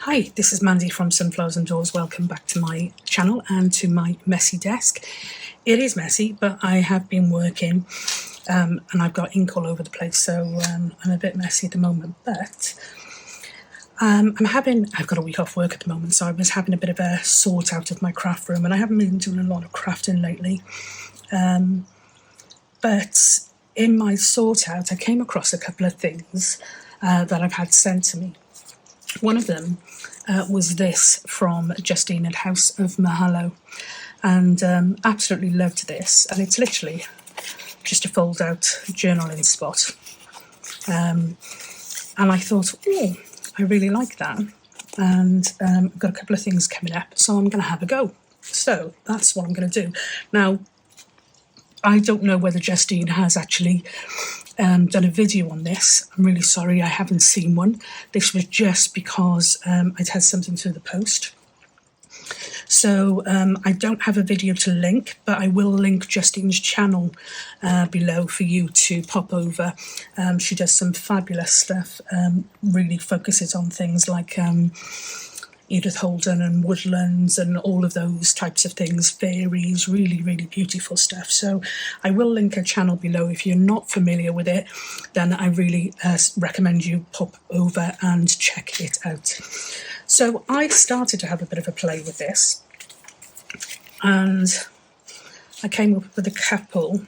Hi, this is Mandy from Sunflowers and Doors. Welcome back to my channel and to my messy desk. It is messy, but I have been working and I've got ink all over the place, so I'm a bit messy at the moment. But I've got a week off work at the moment, so I was having a bit of a sort out of my craft room, and I haven't been doing a lot of crafting lately. But in my sort out, I came across a couple of things that I've had sent to me. One of them was this from Justine at House of Mahalo, and absolutely loved this. And it's literally just a fold-out journaling spot. And I thought, oh, I really like that. And I've got a couple of things coming up, so I'm going to have a go. So that's what I'm going to do. Now, I don't know whether Justine has actually done a video on this. I'm really sorry I haven't seen one. This was just because I'd had something through the post. So I don't have a video to link, but I will link Justine's channel below for you to pop over. She does some fabulous stuff, really focuses on things like Edith Holden and woodlands and all of those types of things, fairies, really, really beautiful stuff. So I will link her channel below. If you're not familiar with it, then I really recommend you pop over and check it out. So I started to have a bit of a play with this, and I came up with a couple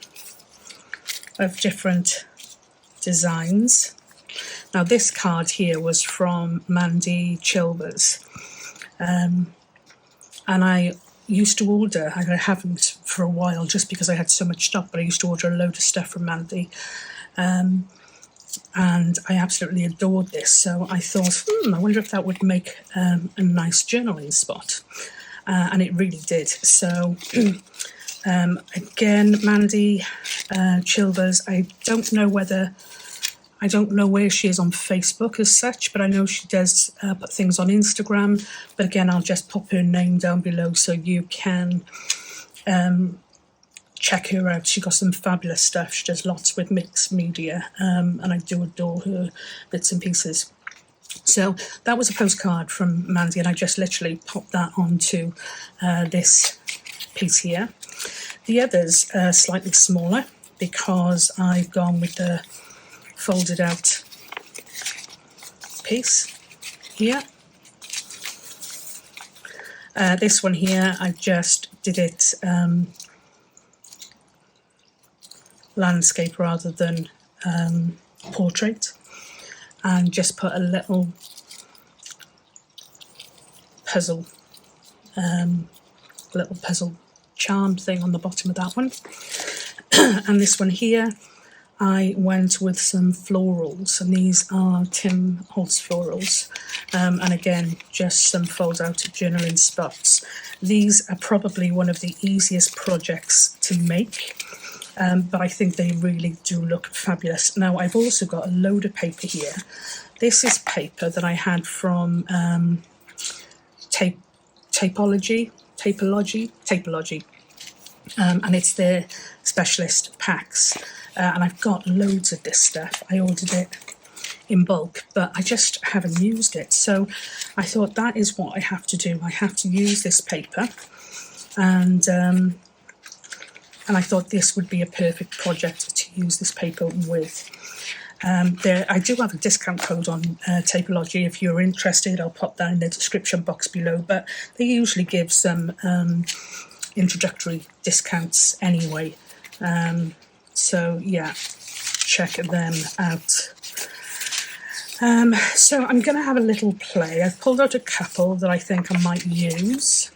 of different designs. Now this card here was from Mandy Chilvers, and I used to order, I haven't for a while just because I had so much stock, but I used to order a load of stuff from Mandy, and I absolutely adored this. So I thought, I wonder if that would make a nice journaling spot, and it really did. So again, Mandy Chilvers, I don't know where she is on Facebook as such, but I know she does put things on Instagram. But again, I'll just pop her name down below so you can check her out. She got some fabulous stuff. She does lots with mixed media, and I do adore her bits and pieces. So that was a postcard from Mandy, and I just literally popped that onto this piece here. The others are slightly smaller because I've gone with the folded out piece here. This one here, I just did it landscape rather than portrait, and just put a little puzzle charm thing on the bottom of that one. And this one here, I went with some florals, and these are Temu florals, and again just some fold out journaling spots. These are probably one of the easiest projects to make, but I think they really do look fabulous. Now I've also got a load of paper here. This is paper that I had from Taperlogy, and it's their specialist packs. And I've got loads of this stuff. I ordered it in bulk, but I just haven't used it. So I thought that is what I have to do. I have to use this paper, and I thought this would be a perfect project to use this paper with. I do have a discount code on Taperlogy. If you're interested, I'll pop that in the description box below. But they usually give some introductory discounts anyway. So yeah, check them out. So I'm going to have a little play. I've pulled out a couple that I think I might use.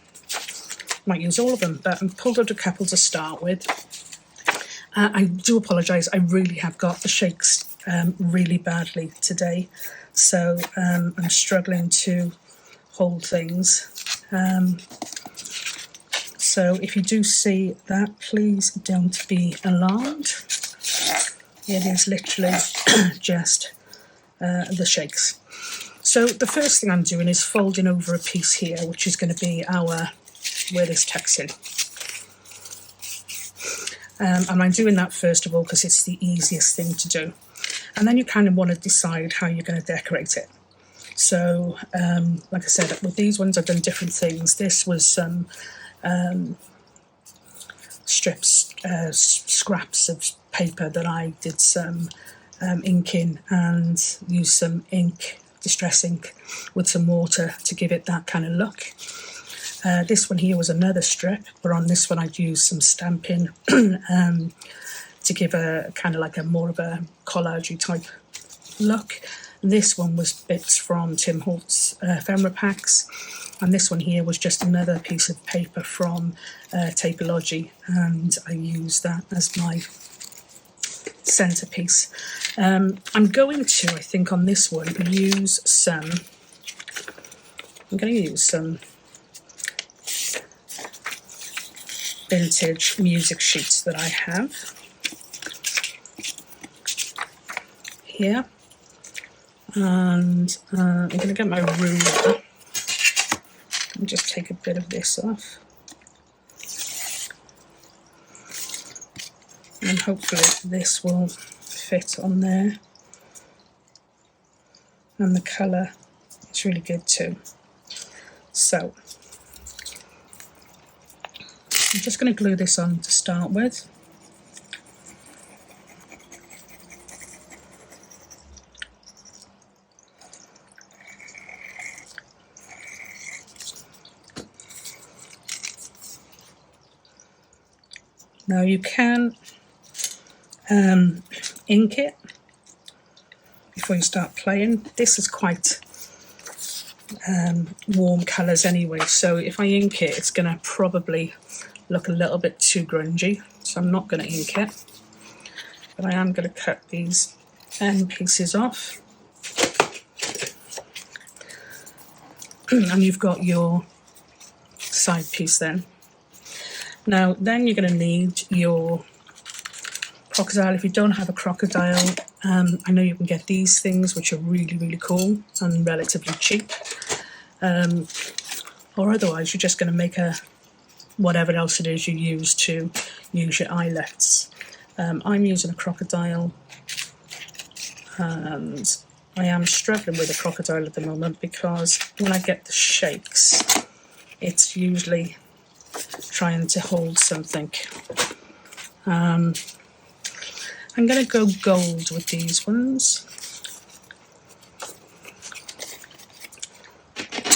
Might use all of them, but I've pulled out a couple to start with. I do apologise, I really have got the shakes really badly today. So I'm struggling to hold things. So if you do see that, please don't be alarmed. It is literally just the shakes. So the first thing I'm doing is folding over a piece here, which is going to be where this tucks in. And I'm doing that first of all because it's the easiest thing to do. And then you kind of want to decide how you're going to decorate it. So like I said, with these ones I've done different things. This was some strips, scraps of paper that I did some ink in, and used some ink, distress ink, with some water to give it that kind of look. This one here was another strip, but on this one I'd used some stamping to give a kind of like a more of a collage type look. And this one was bits from Tim Holt's ephemera packs, and this one here was just another piece of paper from Taperlogy, and I used that as my centerpiece. I'm going to, I think on this one, use some, I'm going to use some vintage music sheets that I have here, and I'm going to get my ruler and just take a bit of this off, and hopefully this will fit on there, and the colour is really good too. So I'm just going to glue this on to start with. Now you can ink it before you start playing. This is quite warm colours anyway, so if I ink it, it's going to probably look a little bit too grungy, so I'm not going to ink it. But I am going to cut these end pieces off. And you've got your side piece then. Now, then you're going to need your crocodile. If you don't have a crocodile, I know you can get these things, which are really, really cool and relatively cheap. Or otherwise, you're just going to make a whatever else it is you use to use your eyelets. I'm using a crocodile, and I am struggling with a crocodile at the moment because when I get the shakes, it's usually trying to hold something. I'm going to go gold with these ones,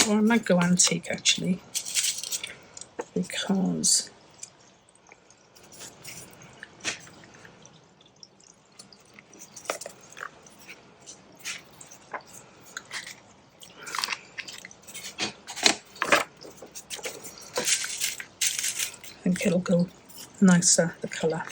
or I might go antique actually, because I think it'll go nicer, the colour.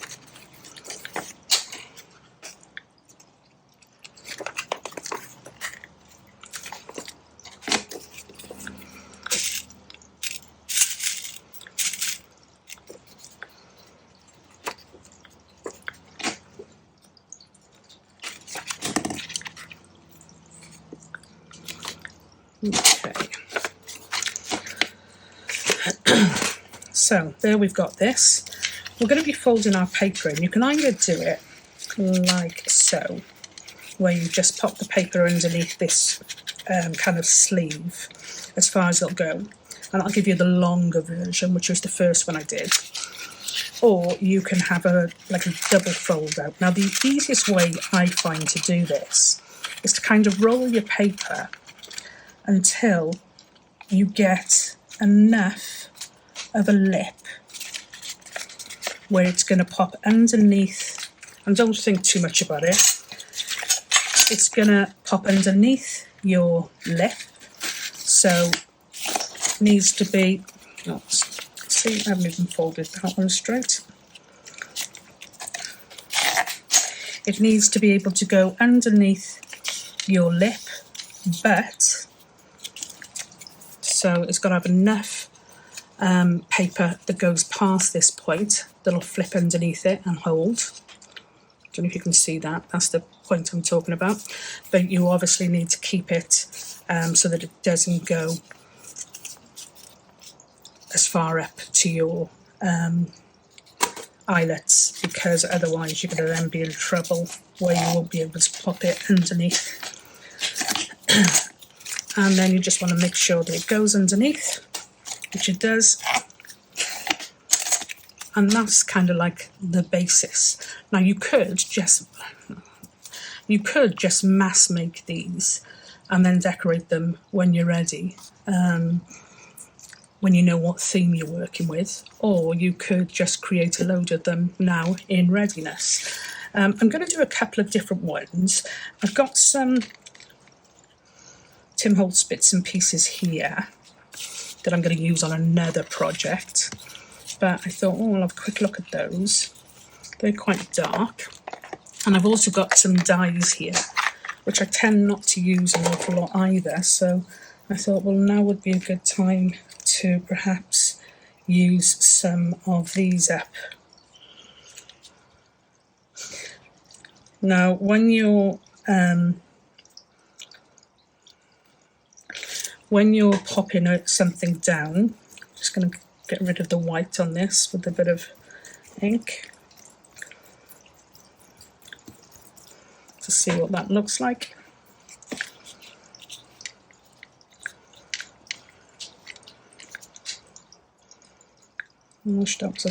Okay. So there we've got this. We're going to be folding our paper in. You can either do it like so, where you just pop the paper underneath this kind of sleeve as far as it'll go, and I'll give you the longer version, which was the first one I did. Or you can have a double fold out. Now the easiest way I find to do this is to kind of roll your paper until you get enough of a lip where it's going to pop underneath, and don't think too much about it. It's going to pop underneath your lip, so it needs to be, see, I haven't even folded that one straight. It needs to be able to go underneath your lip, but so it's got to have enough paper that goes past this point that'll flip underneath it and hold. Don't know if you can see that. That's the point I'm talking about. But you obviously need to keep it so that it doesn't go as far up to your eyelets, because otherwise you're going to then be in trouble where you won't be able to pop it underneath. and then you just want to make sure that it goes underneath, which it does. And that's kind of like the basis. Now you could just mass make these and then decorate them when you're ready, when you know what theme you're working with, or you could just create a load of them now in readiness. I'm going to do a couple of different ones. I've got some Tim Holtz bits and pieces here that I'm going to use on another project, but I thought, oh, I'll have a quick look at those. They're quite dark. And I've also got some dies here, which I tend not to use an awful lot either, so I thought, well, now would be a good time to perhaps use some of these up. Now, when you're popping out something down, I'm just going to get rid of the white on this with a bit of ink to see what that looks like. I wish that was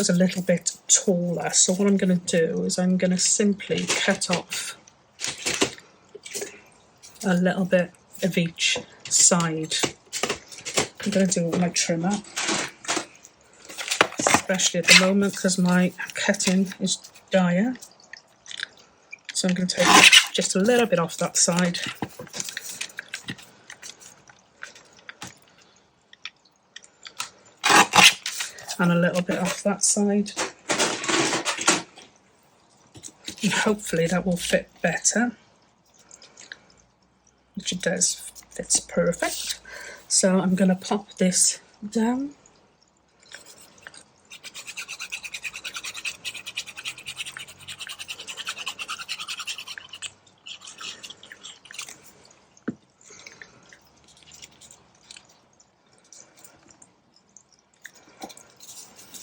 a little bit taller. So what I'm going to do is I'm going to simply cut off a little bit of each side. I'm going to do it with my trimmer, especially at the moment because my cutting is dire. So I'm going to take just a little bit off that side. And a little bit off that side. And hopefully that will fit better. Which it does, fits perfect. So I'm going to pop this down.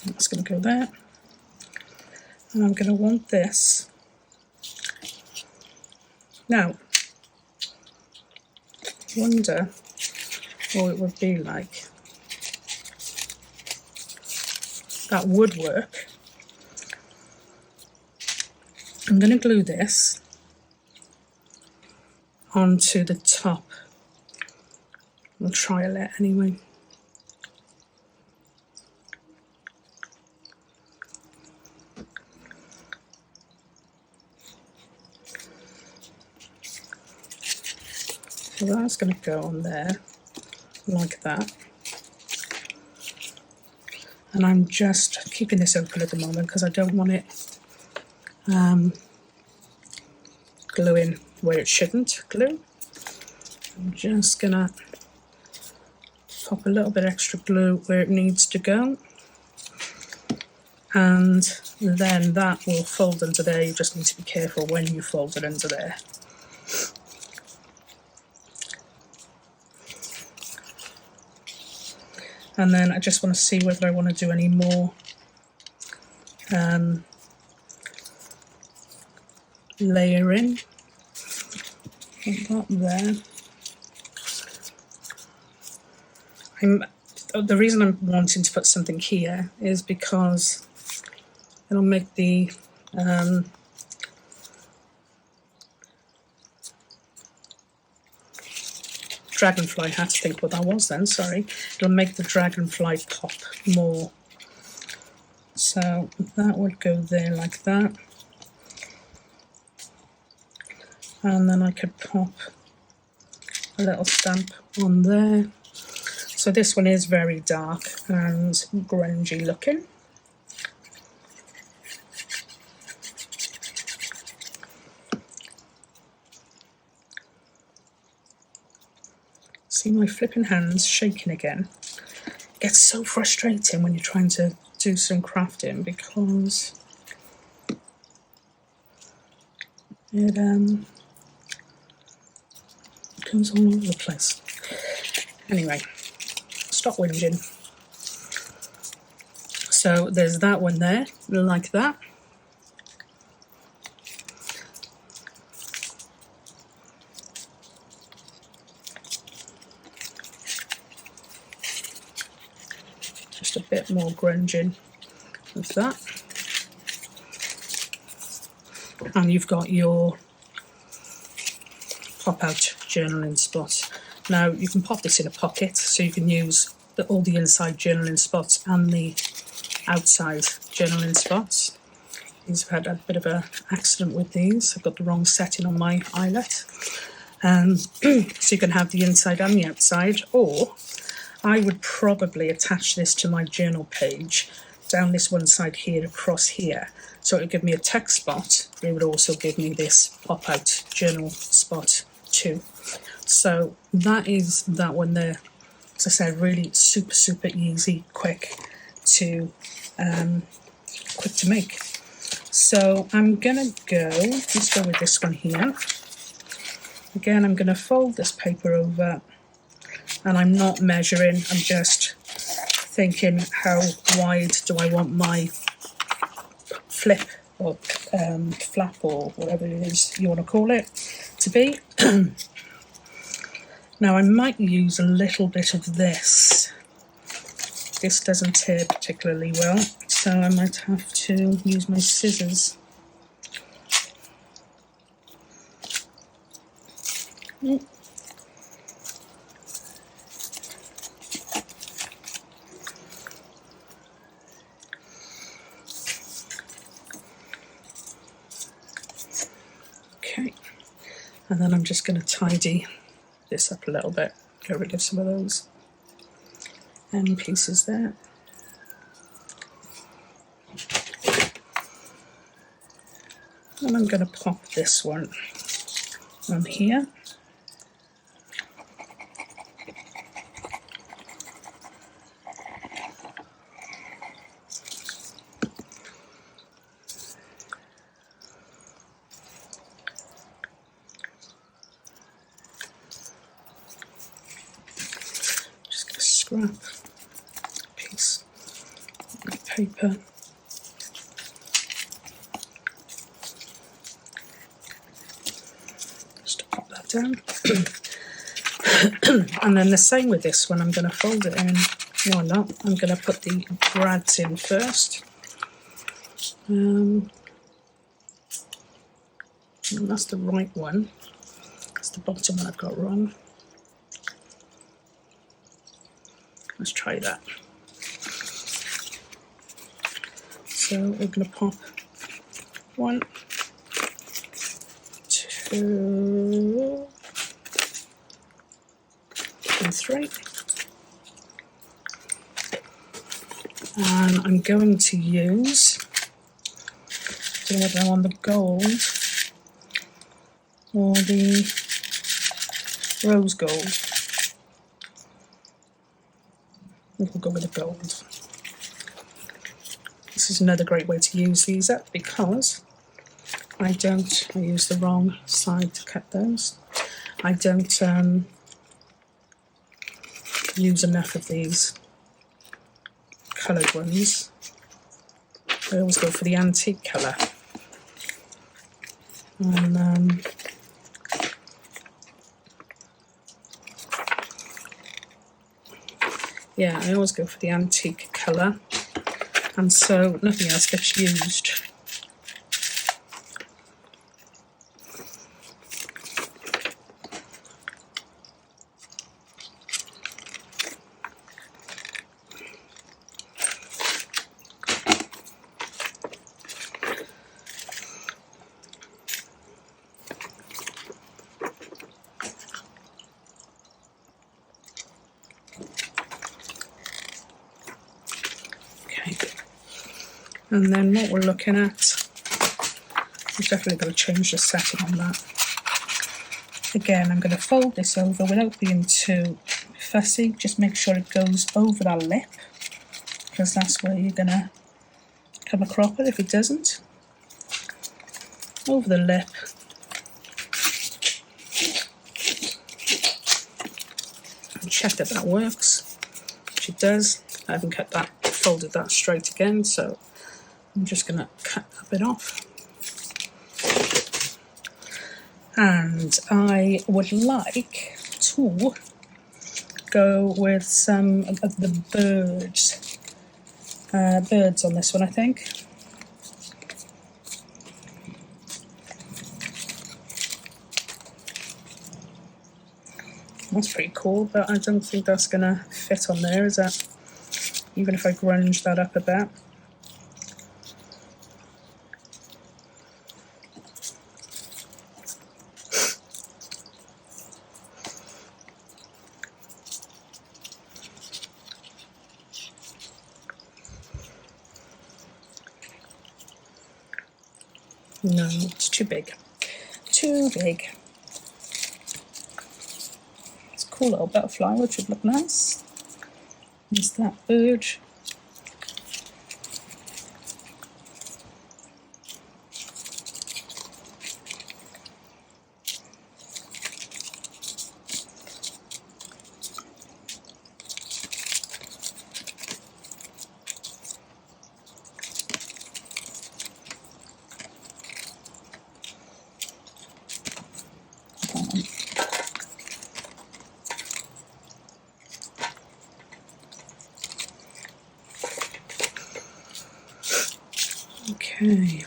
That's going to go there. And I'm going to want this. Now, I wonder what it would be like. That would work. I'm going to glue this onto the top. I'll try it anyway. So that's going to go on there like that. And I'm just keeping this open at the moment because I don't want it gluing where it shouldn't glue. I'm just going to pop a little bit extra glue where it needs to go. And then that will fold under there. You just need to be careful when you fold it under there. And then I just want to see whether I want to do any more layering. Put that there. The reason I'm wanting to put something here is because it'll make the dragonfly, I had to think what that was then, sorry. It'll make the dragonfly pop more. So that would go there like that. And then I could pop a little stamp on there. So this one is very dark and grungy looking. See my flipping hands shaking again. It gets so frustrating when you're trying to do some crafting because it comes all over the place. Anyway, stop whinging. So there's that one there, like that. just a bit more grunging of that. And you've got your pop-out journaling spot. Now you can pop this in a pocket, so you can use all the inside journaling spots and the outside journaling spots. I've had a bit of an accident with these. I've got the wrong setting on my eyelet. So you can have the inside and the outside, or I would probably attach this to my journal page down this one side here across here. So it would give me a text spot, but it would also give me this pop-out journal spot too. So that is that one there. As I said, really super easy, quick to make. So I'm gonna let's go with this one here. Again, I'm gonna fold this paper over, and I'm not measuring, I'm just thinking how wide do I want my flip or flap or whatever it is you want to call it to be. Now I might use a little bit of this. This doesn't tear particularly well, so I might have to use my scissors. Okay, and then I'm just going to tidy this up a little bit, get rid of some of those end pieces there. And I'm going to pop this one on here. Scrap piece of paper. Just to pop that down. And then the same with this one, I'm going to fold it in. Why not? I'm going to put the brads in first. And that's the right one. That's the bottom one I've got wrong. Let's try that. So we're going to pop 1, 2, and 3. And I'm going to use, I don't know whether I want the gold or the rose gold. We'll go with the gold. This is another great way to use these up because I use the wrong side to cut those. I don't use enough of these coloured ones. I always go for the antique colour. And yeah, I always go for the antique colour, and so nothing else gets used. And then what we're looking at, we've definitely got to change the setting on that. Again, I'm going to fold this over without being too fussy. Just make sure it goes over that lip, because that's where you're going to come a cropper if it doesn't. Over the lip. And check that that works, which it does. I haven't folded that straight again, so I'm just going to cut that bit off. And I would like to go with some of the birds birds on this one, I think. That's pretty cool, but I don't think that's going to fit on there, is that? Even if I grunge that up a bit. No, it's too big. Too big. It's a cool little butterfly, which would look nice. There's that bird. Okay.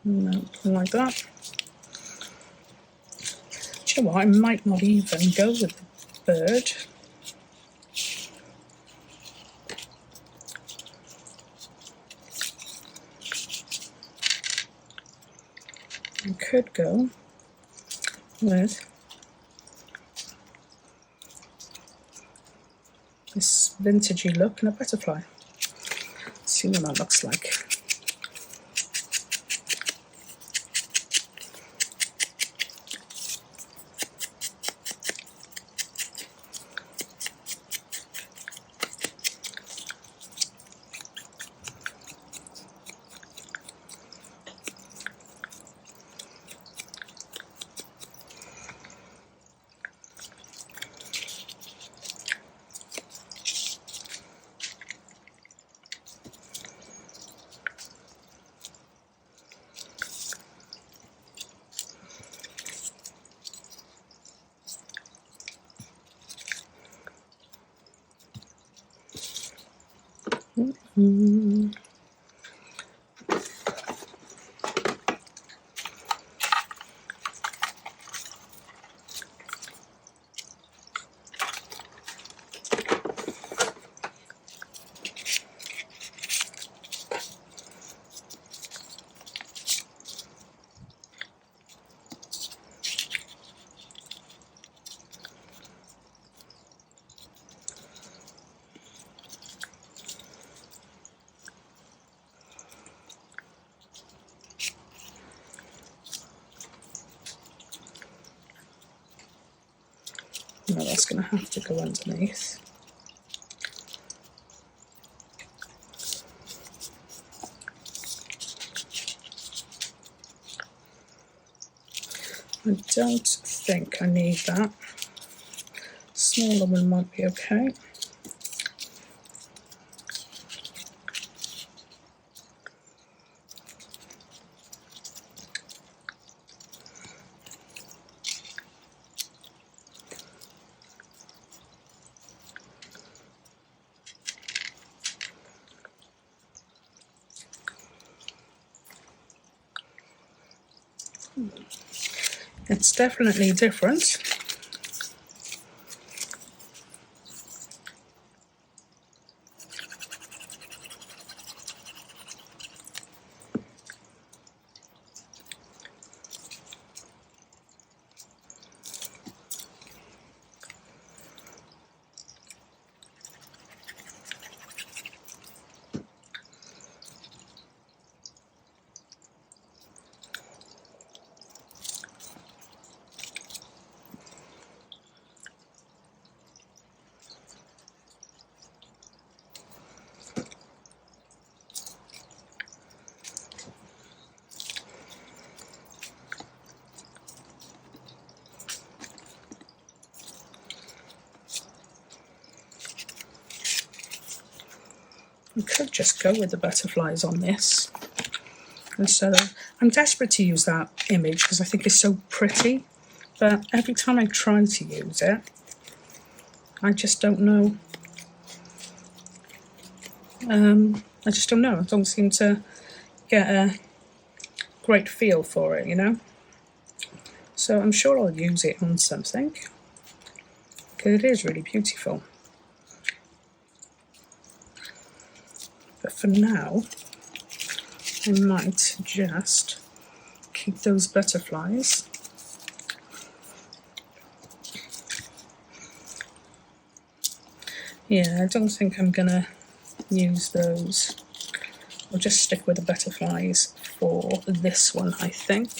No, like that. Do you know what? I might not even go with the bird. I could go with this vintagey look and a butterfly. Let's see what that looks like. No, that's going to have to go underneath. I don't think I need that. Smaller one might be okay. It's definitely different. I could just go with the butterflies on this instead of... I'm desperate to use that image because I think it's so pretty, but every time I try to use it, I just don't know. I just don't know. I don't seem to get a great feel for it, you know? So I'm sure I'll use it on something, because it is really beautiful. But for now, I might just keep those butterflies. Yeah, I don't think I'm gonna use those. I'll just stick with the butterflies for this one, I think.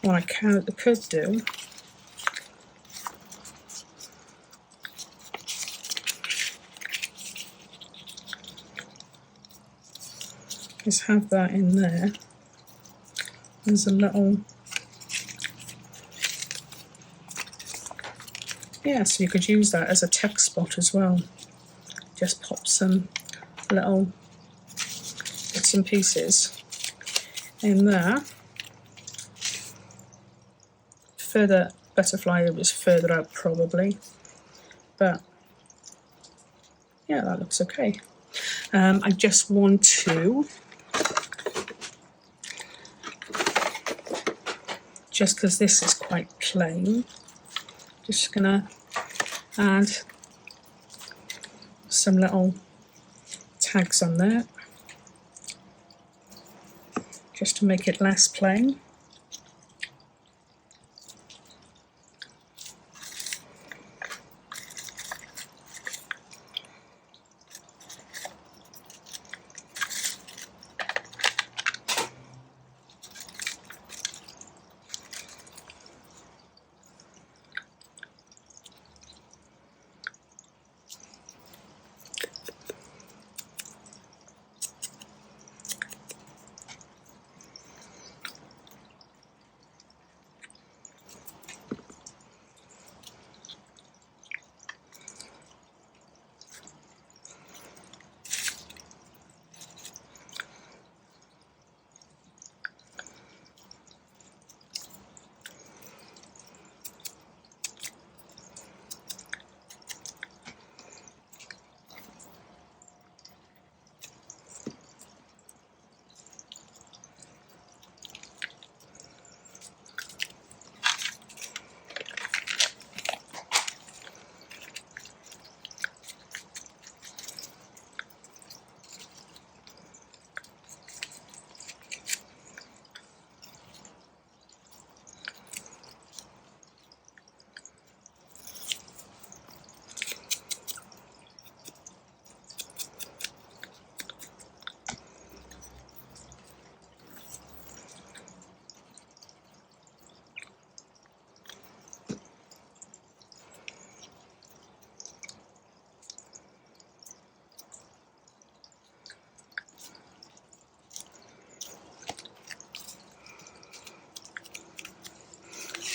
What I could do is have that in there. There's a little... Yeah, so you could use that as a text spot as well. Just pop some little bits and pieces in there. Further butterfly was further out probably, but yeah, that looks okay. I just want to, just because this is quite plain, just gonna add some little tags on there just to make it less plain.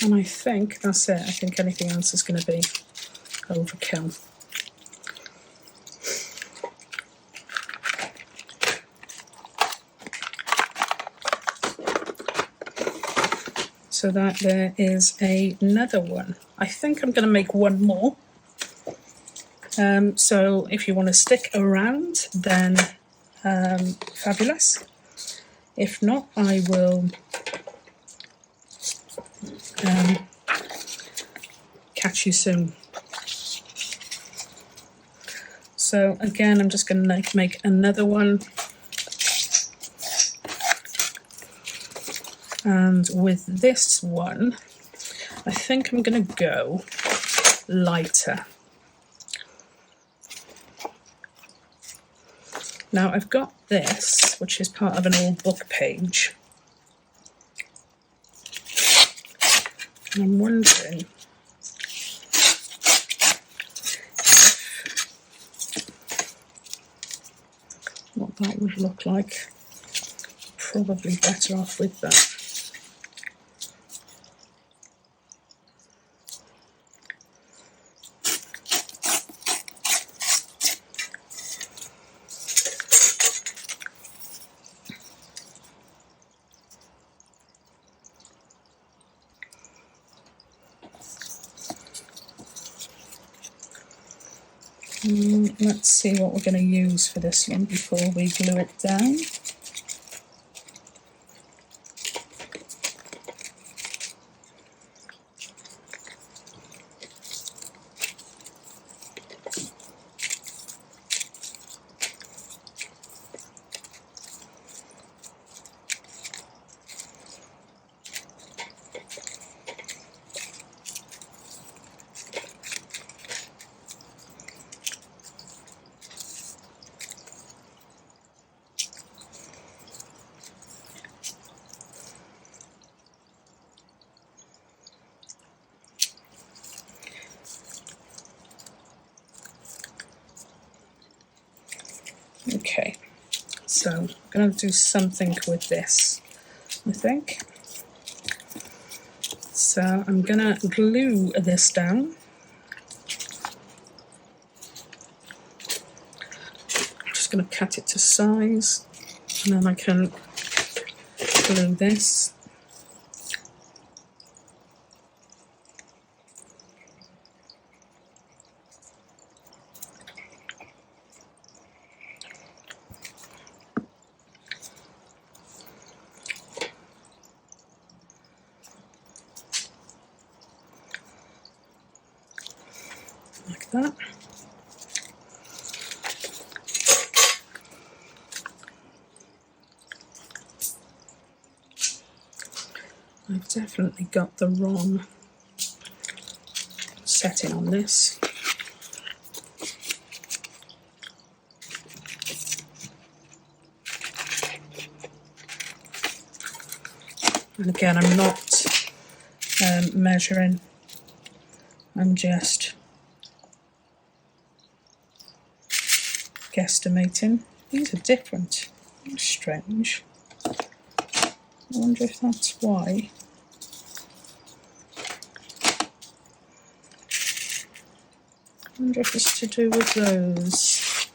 And I think that's it. I think anything else is going to be overkill. So that there is another one. I think I'm going to make one more. So if you want to stick around, then fabulous. If not, I will catch you soon. So again, I'm just going to make another one. And with this one, I think I'm going to go lighter. Now I've got this, which is part of an old book page. And I'm wondering what that would look like. Probably better off with that. Let's see what we're going to use for this one before we glue it down. Okay, so I'm going to do something with this, I think. So I'm going to glue this down. I'm just going to cut it to size, and then I can glue this. Like that. I've definitely got the wrong setting on this. And again, I'm not measuring, I'm just guesstimating. These are different. Strange. I wonder if that's why. I wonder if it's to do with those.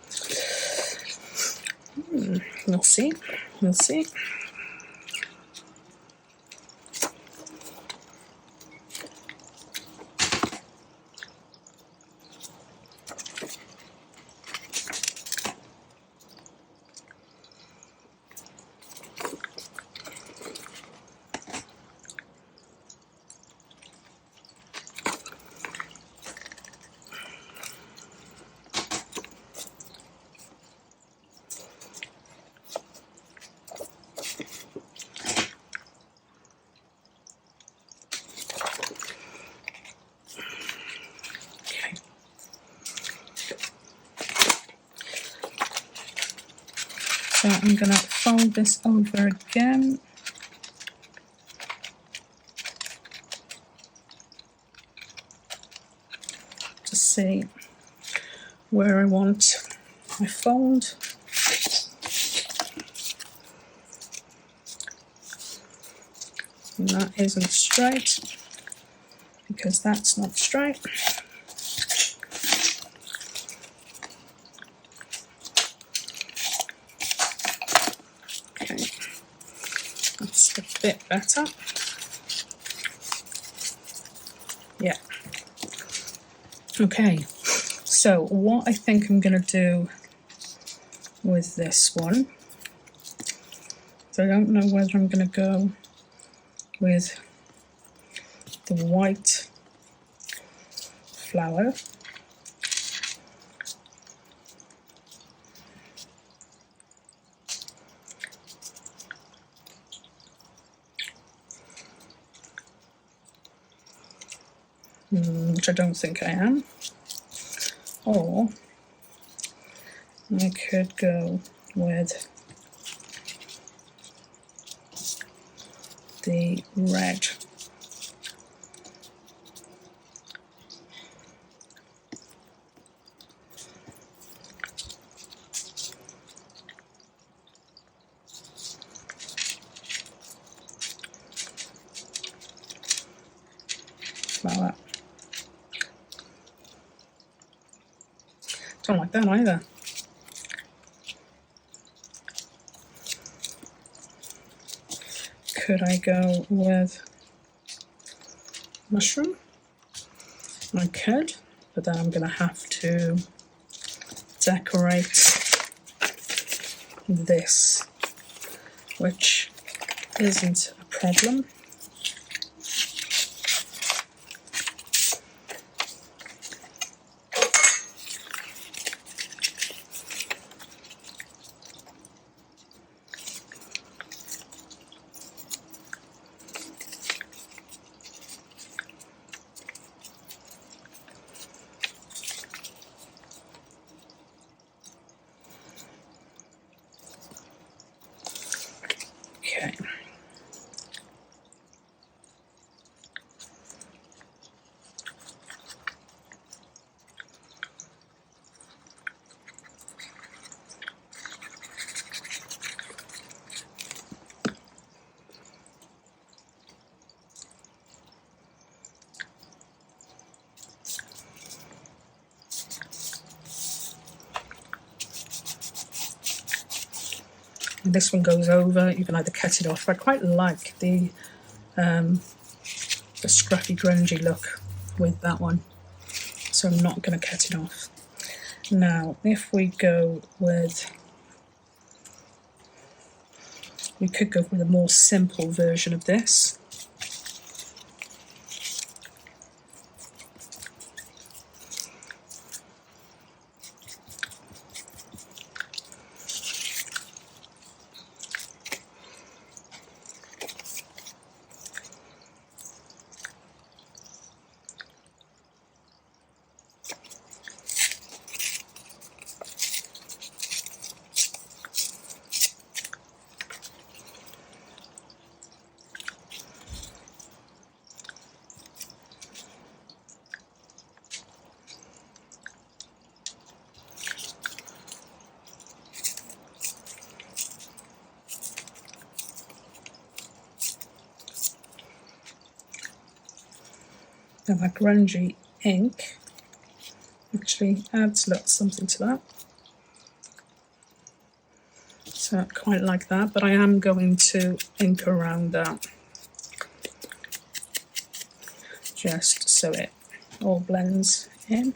We'll see. We'll see. So I'm going to fold this over again. To see where I want my fold. And that isn't straight, because that's not straight. Okay, that's a bit better. Yeah. Okay, so what I think I'm going to do with this one, so I don't know whether I'm going to go with the white flower which I don't think I am, or I could go with the red. Flower. Don't like that either. Could I go with mushroom? I could, but then I'm going to have to decorate this, which isn't a problem. Okay. This one goes over, you can either cut it off. I quite like the scruffy grungy look with that one, so I'm not going to cut it off. Now if we go with, we could go with a more simple version of this. Now that grungy ink actually adds something to that. So I quite like that, but I am going to ink around that just so it all blends in.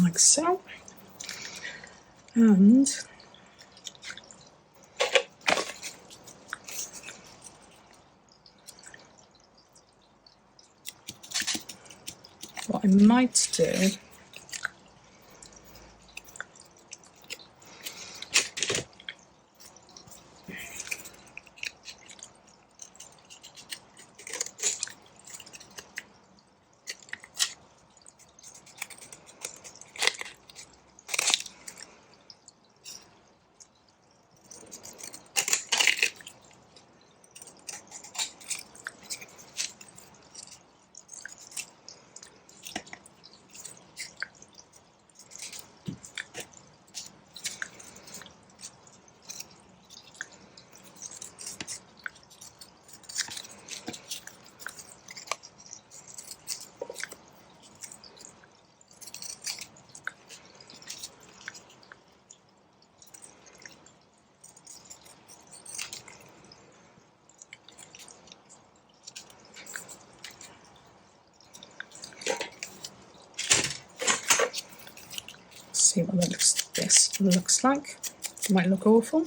Like so, and what I might do see what this looks like. It might look awful.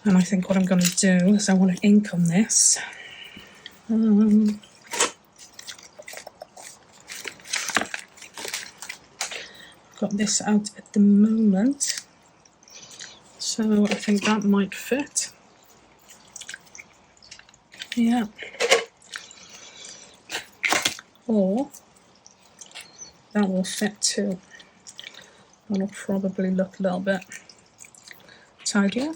And I think what I'm going to do is I want to ink on this. Got this out at the moment, so I think that might fit. Yeah. Or that will fit too. That'll probably look a little bit tidier.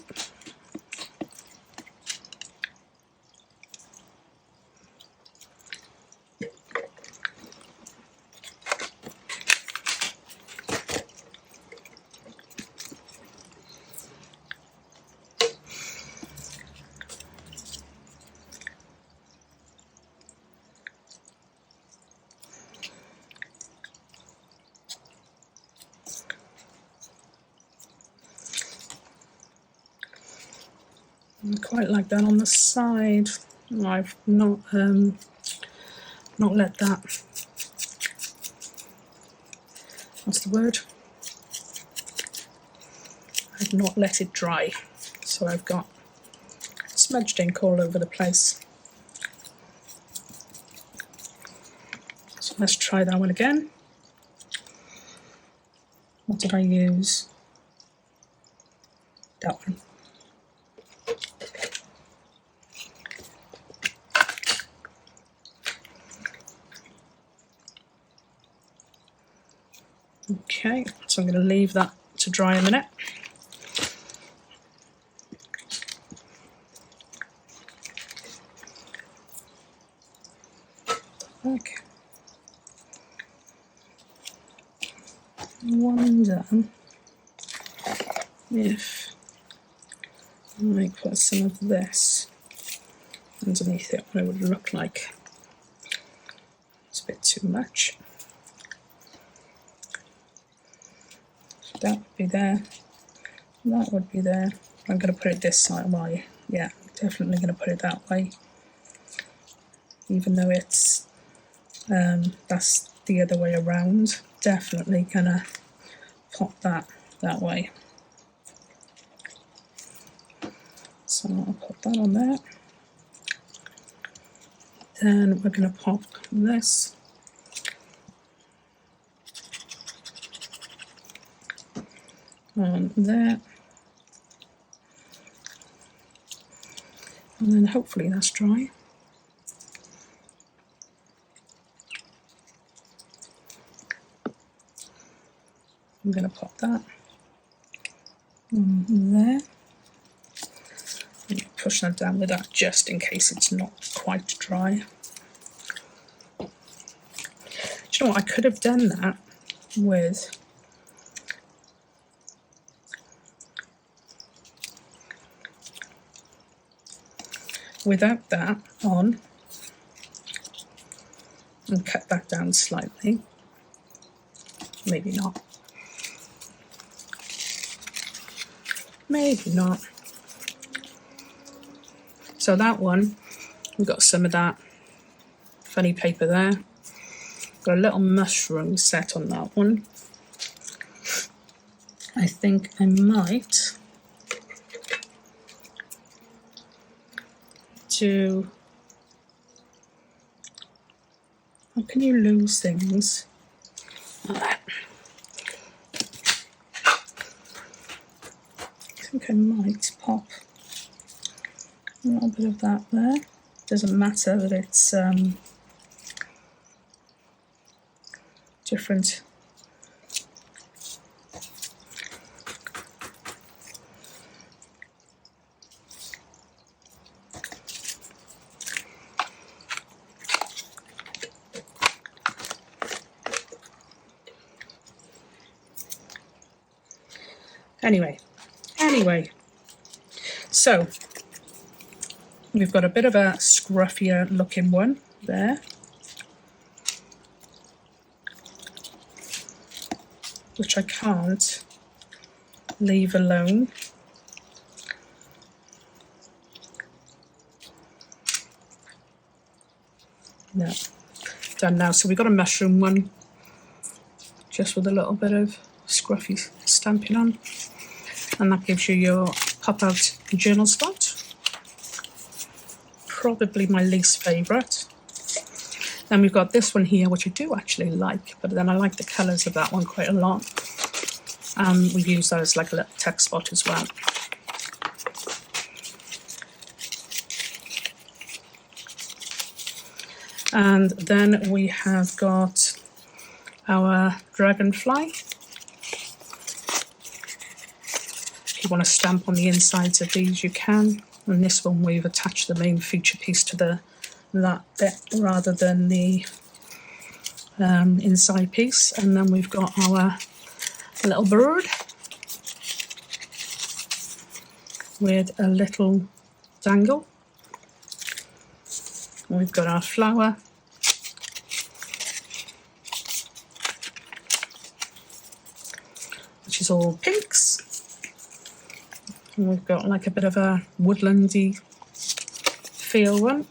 I quite like that on the side. I've not let that, what's the word? I've not let it dry, so I've got smudged ink all over the place. So let's try that one again. What did I use? That one. Okay, so I'm going to leave that to dry a minute. Okay. I wonder if I might put some of this underneath it, what it would look like. It's a bit too much. That would be there, that would be there. I'm going to put it this side, well, yeah, definitely going to put it that way, even though it's, that's the other way around, definitely going to pop that way. So I'll put that on there. Then we're going to pop this on there, and then hopefully that's dry. I'm going to pop that on there. Push that down with that just in case it's not quite dry. Do you know what? I could have done that with without that on and cut that down slightly. Maybe not. Maybe not. So that one, we've got some of that funny paper there. Got a little mushroom set on that one. I think I might do, how can you lose things? I think I might pop a little bit of that there. Doesn't matter that it's different. Anyway, so we've got a bit of a scruffier looking one there, which I can't leave alone. No, done now. So we've got a mushroom one, just with a little bit of scruffy stamping on, and that gives you your pop-out journal spot. Probably my least favourite. Then we've got this one here, which I do actually like, but then I like the colours of that one quite a lot. We use that as like a little text spot as well. And then we have got our dragonfly. want to stamp on the insides of these, you can. And this one, we've attached the main feature piece to that bit rather than the inside piece. And then we've got our little bird with a little dangle. We've got our flower, which is all pinks. And we've got like a bit of a woodlandy feel one.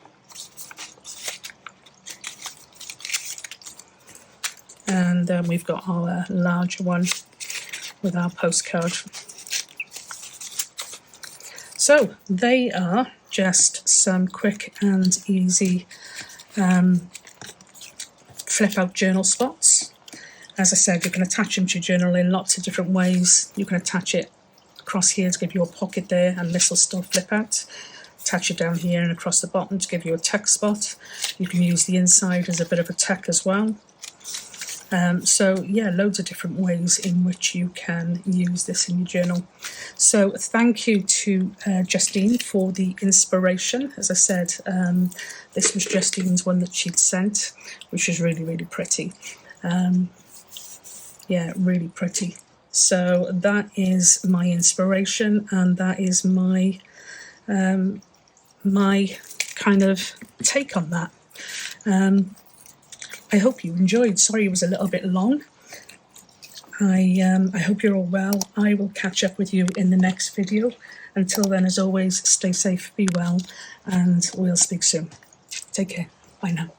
And then we've got our larger one with our postcard. So they are just some quick and easy flip out journal spots. As I said, you can attach them to your journal in lots of different ways. You can attach it across here to give you a pocket there, and this will still flip out. Attach it down here and across the bottom to give you a tuck spot. You can use the inside as a bit of a tuck as well. So yeah, loads of different ways in which you can use this in your journal. So thank you to Justine for the inspiration. As I said, this was Justine's one that she'd sent, which is really, really pretty. Yeah, really pretty. So that is my inspiration, and that is my my kind of take on that. I hope you enjoyed. Sorry it was a little bit long. I hope you're all well. I will catch up with you in the next video. Until then, as always, stay safe, be well, and we'll speak soon. Take care. Bye now.